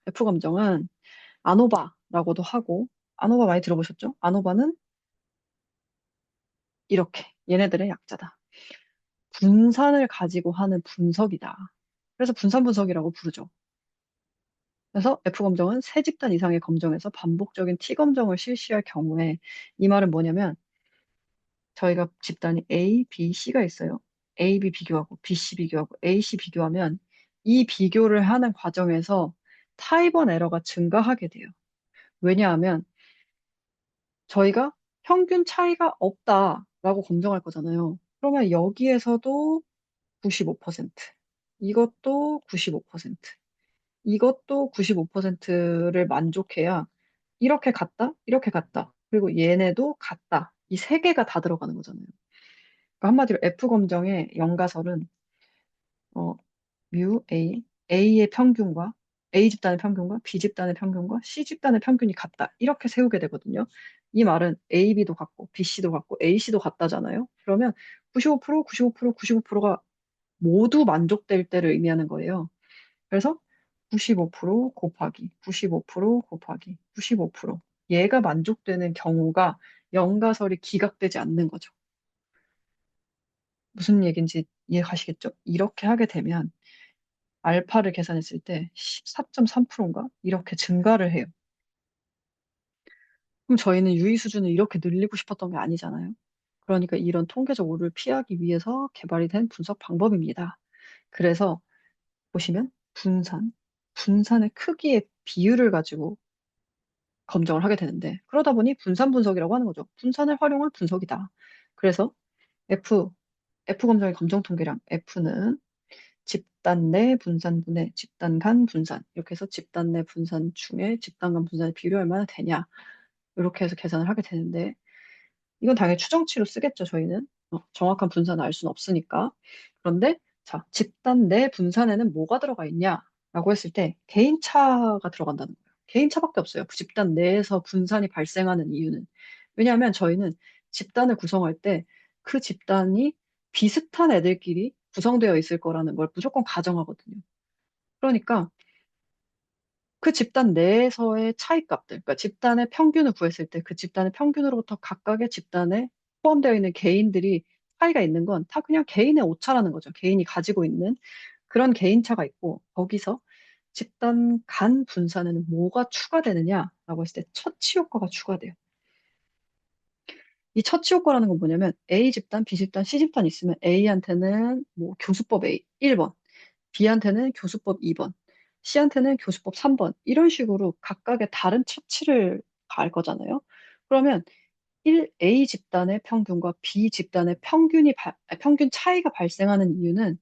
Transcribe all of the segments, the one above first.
F 검정은 아노바라고도 하고, 아노바 많이 들어보셨죠? 아노바는 이렇게, 얘네들의 약자다. 분산을 가지고 하는 분석이다. 그래서 분산 분석이라고 부르죠. 그래서 F 검정은 세 집단 이상의 검정에서 반복적인 T 검정을 실시할 경우에 이 말은 뭐냐면 저희가 집단이 A, B, C가 있어요. A, B 비교하고 B, C 비교하고 A, C 비교하면 이 비교를 하는 과정에서 타입원 에러가 증가하게 돼요. 왜냐하면 저희가 평균 차이가 없다라고 검증할 거잖아요. 그러면 여기에서도 95%, 이것도 95%, 이것도 95%를 만족해야 이렇게 같다, 이렇게 같다, 그리고 얘네도 같다. 이 세 개가 다 들어가는 거잖아요. 그러니까 한마디로 F 검정의 영가설은 어, 뮤 A, A의 평균과 A 집단의 평균과 B 집단의 평균과 C 집단의 평균이 같다. 이렇게 세우게 되거든요. 이 말은 A, B도 같고 B, C도 같고 A, C도 같다잖아요. 그러면 95%, 95%, 95%가 모두 만족될 때를 의미하는 거예요. 그래서 95% 곱하기 95% 곱하기 95%. 얘가 만족되는 경우가 영가설이 기각되지 않는 거죠. 무슨 얘기인지 이해가시겠죠? 이렇게 하게 되면 알파를 계산했을 때 14.3%인가? 이렇게 증가를 해요. 그럼 저희는 유의 수준을 이렇게 늘리고 싶었던 게 아니잖아요. 그러니까 이런 통계적 오류를 피하기 위해서 개발이 된 분석 방법입니다. 그래서 보시면 분산의 크기의 비율을 가지고 검정을 하게 되는데 그러다 보니 분산 분석이라고 하는 거죠. 분산을 활용한 분석이다. 그래서 F, F 검정의 검정 통계량 F는 집단 내 분산분의 집단 간 분산 이렇게 해서 집단 내 분산 중에 집단 간 분산의 비율이 얼마나 되냐 이렇게 해서 계산을 하게 되는데 이건 당연히 추정치로 쓰겠죠 저희는 정확한 분산을 알 수는 없으니까 그런데 자 집단 내 분산에는 뭐가 들어가 있냐라고 했을 때 개인차가 들어간다는 거예요. 개인차밖에 없어요. 그 집단 내에서 분산이 발생하는 이유는 왜냐하면 저희는 집단을 구성할 때 그 집단이 비슷한 애들끼리 구성되어 있을 거라는 걸 무조건 가정하거든요. 그러니까 그 집단 내에서의 차이값들, 그러니까 집단의 평균을 구했을 때 그 집단의 평균으로부터 각각의 집단에 포함되어 있는 개인들이 차이가 있는 건 다 그냥 개인의 오차라는 거죠. 개인이 가지고 있는 그런 개인차가 있고 거기서 집단 간 분산에는 뭐가 추가되느냐라고 했을 때 처치 효과가 추가돼요. 이 처치 효과라는 건 뭐냐면 A 집단, B 집단, C 집단 있으면 A한테는 뭐 교수법 A 1번, B한테는 교수법 2번, C한테는 교수법 3번, 이런 식으로 각각의 다른 처치를 가할 거잖아요. 그러면 A 집단의 평균과 B 집단의 평균 차이가 발생하는 이유는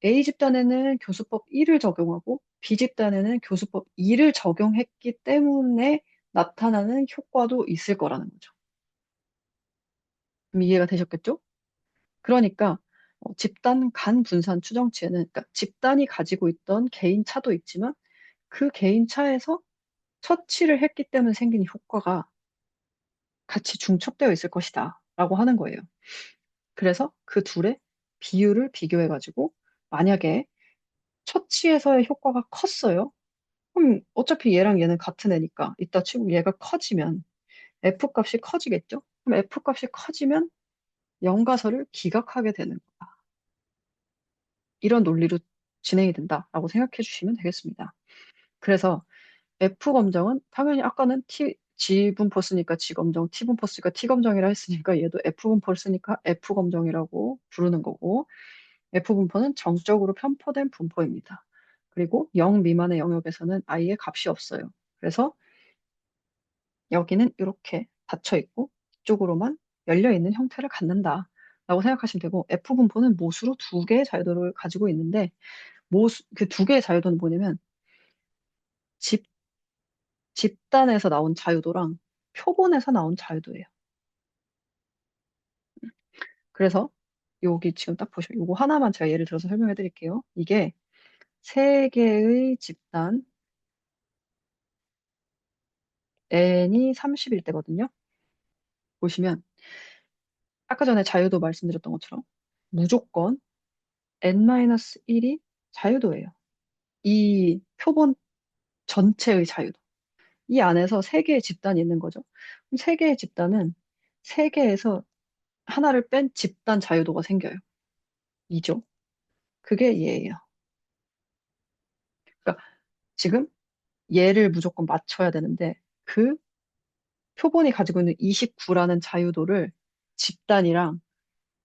A 집단에는 교수법 1을 적용하고 B 집단에는 교수법 2를 적용했기 때문에 나타나는 효과도 있을 거라는 거죠. 그럼 이해가 되셨겠죠? 그러니까 집단 간 분산 추정치에는 그러니까 집단이 가지고 있던 개인 차도 있지만 그 개인 차에서 처치를 했기 때문에 생긴 효과가 같이 중첩되어 있을 것이다 라고 하는 거예요. 그래서 그 둘의 비율을 비교해 가지고 만약에 처치에서의 효과가 컸어요. 그럼 어차피 얘랑 얘는 같은 애니까 이따 치고 얘가 커지면 F 값이 커지겠죠? 그럼 F 값이 커지면 영가설을 기각하게 되는 거다. 이런 논리로 진행이 된다라고 생각해 주시면 되겠습니다. 그래서 F 검정은 당연히 아까는 G분포 쓰니까 G검정, T분포 쓰니까 T검정이라 했으니까 얘도 F분포를 쓰니까 F검정이라고 부르는 거고 F분포는 정적으로 편포된 분포입니다. 그리고 0 미만의 영역에서는 아예 값이 없어요. 그래서 여기는 이렇게 닫혀 있고 이쪽으로만 열려 있는 형태를 갖는다. 라고 생각하시면 되고 F분포는 모수로 두 개의 자유도를 가지고 있는데 그 두 개의 자유도는 뭐냐면 집, 집단에서 나온 자유도랑 표본에서 나온 자유도예요. 그래서 여기 지금 딱 보시면 이거 하나만 제가 예를 들어서 설명해 드릴게요. 이게 세 개의 집단 n이 30일 때거든요. 보시면 아까 전에 자유도 말씀드렸던 것처럼 무조건 n-1이 자유도예요. 이 표본 전체의 자유도. 이 안에서 세 개의 집단이 있는 거죠. 그럼 세 개의 집단은 세 개에서 하나를 뺀 집단 자유도가 생겨요. 이죠. 그게 얘예요. 그러니까 지금 얘를 무조건 맞춰야 되는데 그 표본이 가지고 있는 29라는 자유도를 집단이랑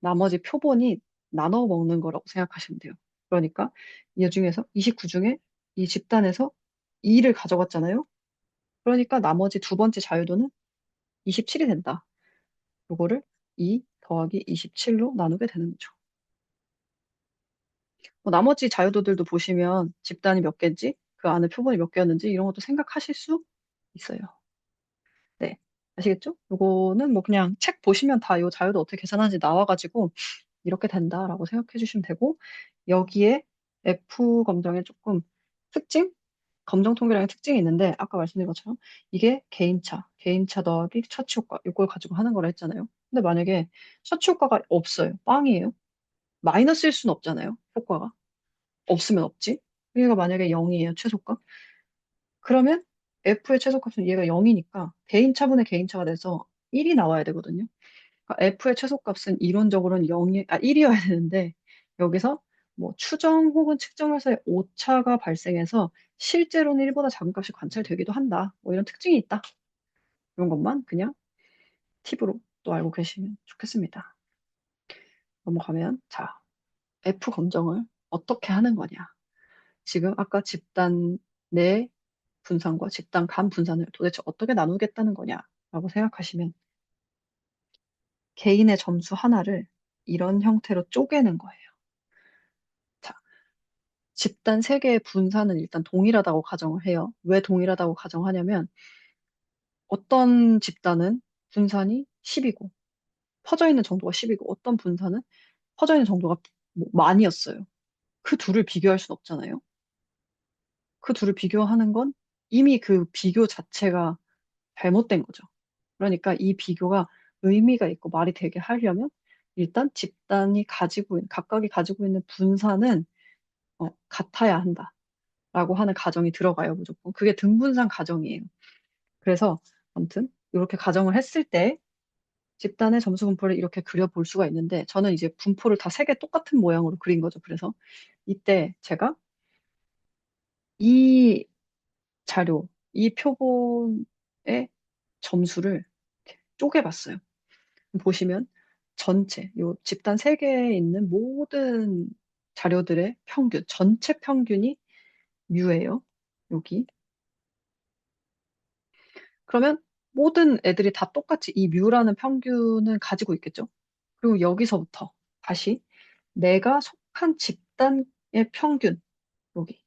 나머지 표본이 나눠 먹는 거라고 생각하시면 돼요. 그러니까 이 중에서 29 중에 이 집단에서 2를 가져갔잖아요. 그러니까 나머지 두 번째 자유도는 27이 된다. 요거를 2 더하기 27로 나누게 되는 거죠. 뭐 나머지 자유도들도 보시면 집단이 몇 개인지, 그 안에 표본이 몇 개였는지 이런 것도 생각하실 수 있어요. 네. 아시겠죠? 요거는 뭐 그냥 책 보시면 다 요 자유도 어떻게 계산하는지 나와가지고 이렇게 된다라고 생각해 주시면 되고, 여기에 F 검정의 조금 특징? 검정 통계량의 특징이 있는데, 아까 말씀드린 것처럼 이게 개인차 더하기 처치 효과, 이걸 가지고 하는 거라 했잖아요. 근데 만약에 처치 효과가 없어요. 빵이에요. 마이너스일 수는 없잖아요. 효과가. 없으면 없지. 얘가 만약에 0이에요. 최소값. 그러면 F의 최소값은 얘가 0이니까 개인차분의 개인차가 돼서 1이 나와야 되거든요. 그러니까 F의 최소값은 이론적으로는 1이어야 되는데, 여기서 뭐 추정 혹은 측정에서의 오차가 발생해서 실제로는 1보다 작은 값이 관찰되기도 한다. 뭐 이런 특징이 있다. 이런 것만 그냥 팁으로 또 알고 계시면 좋겠습니다. 넘어가면, 자, F 검정을 어떻게 하는 거냐. 지금 아까 집단 내 분산과 집단 간 분산을 도대체 어떻게 나누겠다는 거냐라고 생각하시면, 개인의 점수 하나를 이런 형태로 쪼개는 거예요. 자, 집단 세 개의 분산은 일단 동일하다고 가정을 해요. 왜 동일하다고 가정하냐면, 어떤 집단은 분산이 10이고 퍼져 있는 정도가 10이고, 어떤 분산은 퍼져 있는 정도가 뭐 만이었어요. 그 둘을 비교할 순 없잖아요. 그 둘을 비교하는 건 이미 그 비교 자체가 잘못된 거죠. 그러니까 이 비교가 의미가 있고 말이 되게 하려면 일단 집단이 각각이 가지고 있는 분산은 같아야 한다라고 하는 가정이 들어가요, 무조건. 그게 등분산 가정이에요. 그래서 아무튼 이렇게 가정을 했을 때 집단의 점수 분포를 이렇게 그려볼 수가 있는데, 저는 이제 분포를 다 세 개 똑같은 모양으로 그린 거죠. 그래서 이때 제가 이 자료, 이 표본의 점수를 이렇게 쪼개봤어요. 보시면 전체, 요 집단 세 개에 있는 모든 자료들의 평균, 전체 평균이 뮤예요. 여기. 그러면 모든 애들이 다 똑같이 이 뮤라는 평균은 가지고 있겠죠. 그리고 여기서부터 다시 내가 속한 집단의 평균, 여기.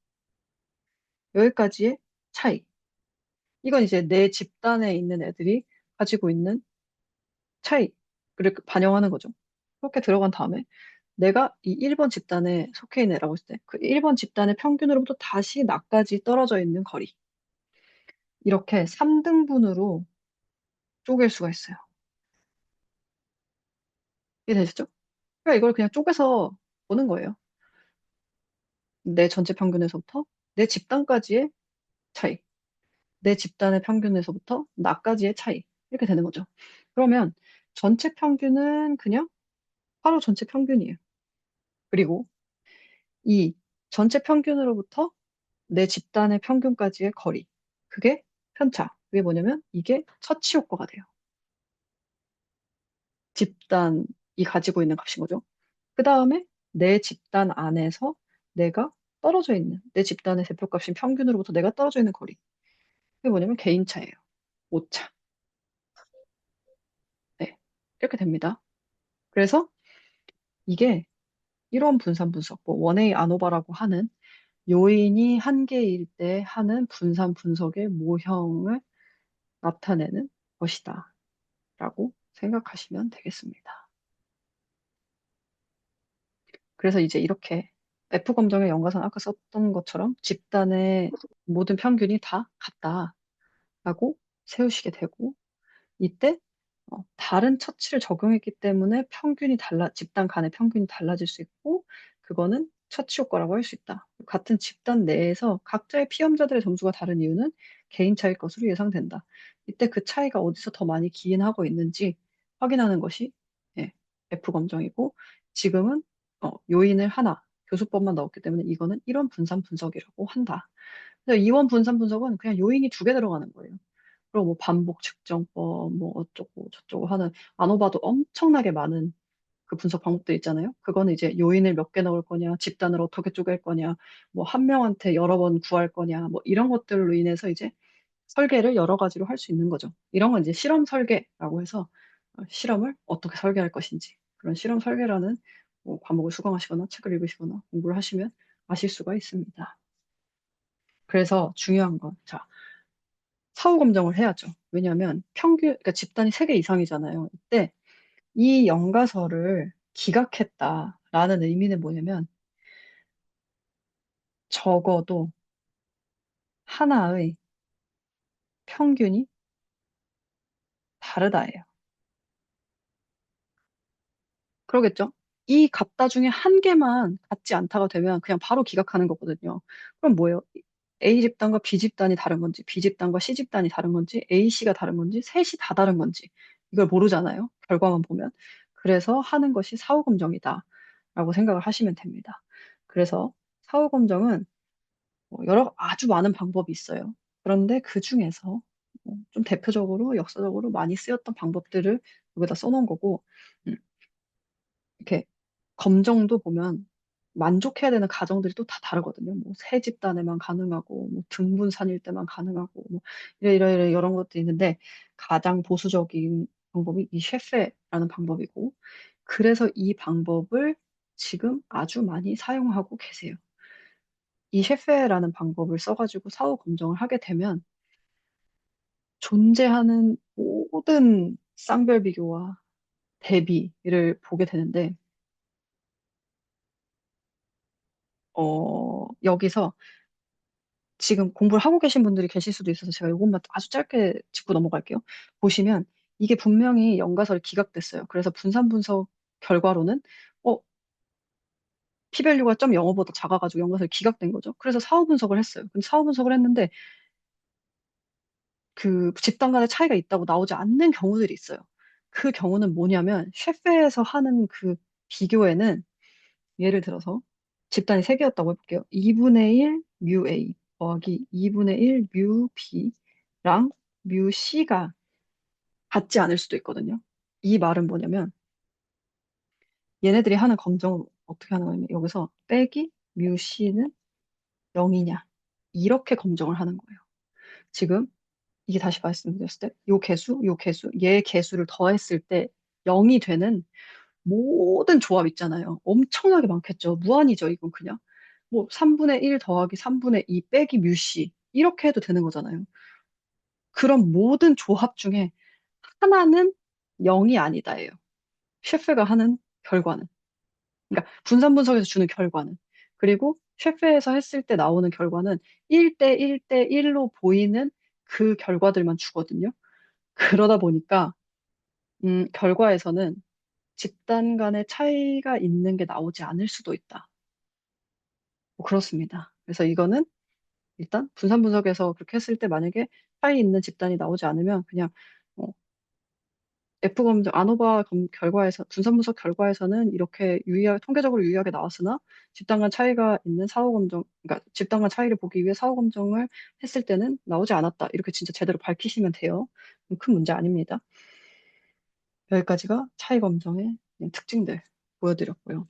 여기까지의 차이. 이건 이제 내 집단에 있는 애들이 가지고 있는 차이를 반영하는 거죠. 그렇게 들어간 다음에 내가 이 1번 집단에 속해 있는 애라고 했을 때 그 1번 집단의 평균으로부터 다시 나까지 떨어져 있는 거리. 이렇게 3등분으로 쪼갤 수가 있어요. 이해되시죠? 그러니까 이걸 그냥 쪼개서 보는 거예요. 내 전체 평균에서부터 내 집단까지의 차이. 내 집단의 평균에서부터 나까지의 차이. 이렇게 되는 거죠. 그러면 전체 평균은 그냥 바로 전체 평균이에요. 그리고 이 전체 평균으로부터 내 집단의 평균까지의 거리. 그게 편차. 그게 뭐냐면 이게 처치 효과가 돼요. 집단이 가지고 있는 값인 거죠. 그 다음에 내 집단 안에서 내가 떨어져 있는, 내 집단의 대표값인 평균으로부터 내가 떨어져 있는 거리. 그게 뭐냐면 개인차예요. 오차. 네. 이렇게 됩니다. 그래서 이게 이런 분산 분석, 뭐 원웨이 아노바라고 하는 요인이 한 개일 때 하는 분산 분석의 모형을 나타내는 것이다. 라고 생각하시면 되겠습니다. 그래서 이제 이렇게 F검정의 연가선 아까 썼던 것처럼 집단의 모든 평균이 다 같다라고 세우시게 되고, 이때 다른 처치를 적용했기 때문에 집단 간의 평균이 달라질 수 있고, 그거는 처치 효과라고 할 수 있다. 같은 집단 내에서 각자의 피험자들의 점수가 다른 이유는 개인 차이일 것으로 예상된다. 이때 그 차이가 어디서 더 많이 기인하고 있는지 확인하는 것이 예, F 검정이고 지금은 요인을 하나 교수법만 넣었기 때문에 이거는 1원 분산 분석이라고 한다. 근데 2원 분산 분석은 그냥 요인이 두 개 들어가는 거예요. 그리고 뭐 반복 측정법 뭐 어쩌고 저쩌고 하는 안 오바도 엄청나게 많은 그 분석 방법들 있잖아요. 그거는 이제 요인을 몇 개 넣을 거냐, 집단을 어떻게 쪼갤 거냐, 뭐 한 명한테 여러 번 구할 거냐, 뭐 이런 것들로 인해서 이제 설계를 여러 가지로 할 수 있는 거죠. 이런 건 이제 실험 설계라고 해서 실험을 어떻게 설계할 것인지 그런 실험 설계라는 뭐 과목을 수강하시거나 책을 읽으시거나 공부를 하시면 아실 수가 있습니다. 그래서 중요한 건, 자, 사후 검정을 해야죠. 왜냐하면 평균, 그러니까 집단이 3개 이상이잖아요. 이때 이 연가설을 기각했다라는 의미는 뭐냐면 적어도 하나의 평균이 다르다예요. 그러겠죠? 이 같다 중에 한 개만 같지 않다가 되면 그냥 바로 기각하는 거거든요. 그럼 뭐예요? A 집단과 B 집단이 다른 건지, B 집단과 C 집단이 다른 건지, A, C가 다른 건지, 셋이 다 다른 건지 이걸 모르잖아요. 결과만 보면. 그래서 하는 것이 사후 검정이다라고 생각을 하시면 됩니다. 그래서 사후 검정은 여러 아주 많은 방법이 있어요. 그런데 그 중에서 좀 대표적으로 역사적으로 많이 쓰였던 방법들을 여기다 써놓은 거고, 음, 이렇게 검정도 보면 만족해야 되는 가정들이 또 다 다르거든요. 뭐 세 집단에만 가능하고, 뭐 등분산일 때만 가능하고, 뭐 이래 이런 것도 있는데 가장 보수적인 방법이 이 셰페라는 방법이고, 그래서 이 방법을 지금 아주 많이 사용하고 계세요. 이 셰페라는 방법을 써가지고 사후 검정을 하게 되면 존재하는 모든 쌍별 비교와 대비를 보게 되는데, 여기서 지금 공부를 하고 계신 분들이 계실 수도 있어서 제가 이것만 아주 짧게 짚고 넘어갈게요. 보시면 이게 분명히 연가설이 기각됐어요. 그래서 분산 분석 결과로는 어, p-value가 0.05보다 작아가지고 연가설이 기각된 거죠. 그래서 사후 분석을 했어요. 근데 사후 분석을 했는데 그 집단 간의 차이가 있다고 나오지 않는 경우들이 있어요. 그 경우는 뭐냐면 셰페에서 하는 그 비교에는 예를 들어서 집단이 3개였다고 해볼게요. 2분의 1 뮤 A 더하기 2분의 1 뮤 B랑 뮤 C가 같지 않을 수도 있거든요. 이 말은 뭐냐면 얘네들이 하는 검정을 어떻게 하는 거냐면 여기서 빼기 뮤 C는 0이냐 이렇게 검정을 하는 거예요. 지금 이게 다시 말씀드렸을 때 요 개수, 얘 개수를 더했을 때 0이 되는 모든 조합 있잖아요. 엄청나게 많겠죠. 무한이죠, 이건 그냥. 뭐 3분의 1 더하기 3분의 2 빼기 뮤씨 이렇게 해도 되는 거잖아요. 그런 모든 조합 중에 하나는 0이 아니다예요. 셰프가 하는 결과는. 그러니까 분산 분석에서 주는 결과는. 그리고 셰프에서 했을 때 나오는 결과는 1대 1대 1로 보이는 그 결과들만 주거든요. 그러다 보니까 결과에서는 집단 간의 차이가 있는 게 나오지 않을 수도 있다. 뭐 그렇습니다. 그래서 이거는 일단 분산 분석에서 그렇게 했을 때 만약에 차이 있는 집단이 나오지 않으면 그냥 어, F 검정 아노바 결과에서 분산 분석 결과에서는 이렇게 통계적으로 유의하게 나왔으나 집단 간 차이가 있는 사후 검정 그러니까 집단 간 차이를 보기 위해 사후 검정을 했을 때는 나오지 않았다. 이렇게 진짜 제대로 밝히시면 돼요. 큰 문제 아닙니다. 여기까지가 차이 검정의 특징들 보여드렸고요.